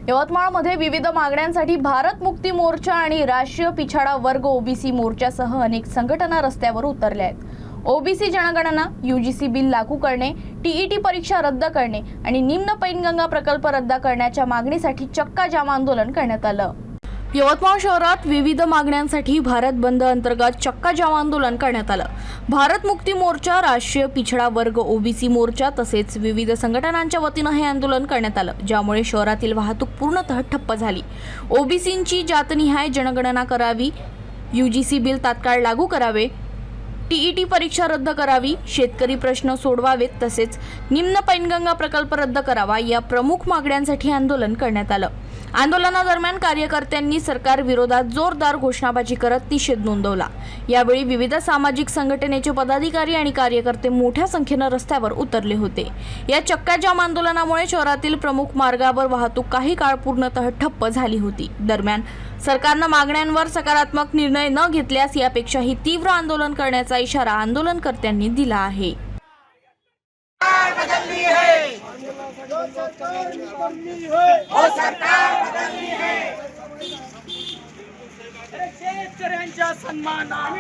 यवतमाळमध्ये विविध मागण्यांसाठी भारत मुक्ती मोर्चा आणि राष्ट्रीय पिछाडा वर्ग ओबीसी मोर्चासह अनेक संघटना रस्त्यावर उतरल्या आहेत। ओबीसी जनगणना, यूजीसी बिल लागू करणे, टीईटी परीक्षा रद्द करणे आणि निम्न पैनगंगा प्रकल्प रद्द करण्याच्या मागणीसाठी चक्का जाम आंदोलन करण्यात आलं। यवतमाळ शहरात विविध मागण्यांसाठी भारत बंद अंतर्गत चक्का जाम आंदोलन करण्यात आलं। भारत मुक्ती मोर्चा, राष्ट्रीय पिछडा वर्ग ओबीसी मोर्चा तसेच विविध संघटनांच्या वतीनं हे आंदोलन करण्यात आलं, ज्यामुळे शहरातील वाहतूक पूर्णतः ठप्प झाली। ओबीसींची जातनिहाय जनगणना करावी, यूजीसी बिल तात्काळ लागू करावे, टीईटी परीक्षा रद्द करावी, शेतकरी प्रश्न सोडवावेत तसेच निम्न पैनगंगा प्रकल्प रद्द करावा या प्रमुख मागण्यांसाठी आंदोलन करण्यात आलं। आंदोलनादरम्यान कार्यकर्त्यांनी सरकार विरोधात जोरदार घोषणाबाजी करत निषेध नोंदवला। यावेळी विविध सामाजिक संघटनेचे पदाधिकारी आणि कार्यकर्ते मोठ्या संख्येने रस्त्यावर उतरले होते। या चक्का जाम आंदोलनामुळे शहरातील प्रमुख मार्गावर वाहतूक काही काळ पूर्णतः ठप्प झाली होती। दरम्यान सरकारनं मागण्यांवर सकारात्मक निर्णय न घेतल्यास यापेक्षाही तीव्र आंदोलन करण्याचा इशारा आंदोलनकर्त्यांनी दिला आहे। शेतकऱ्यांच्या सन्मानात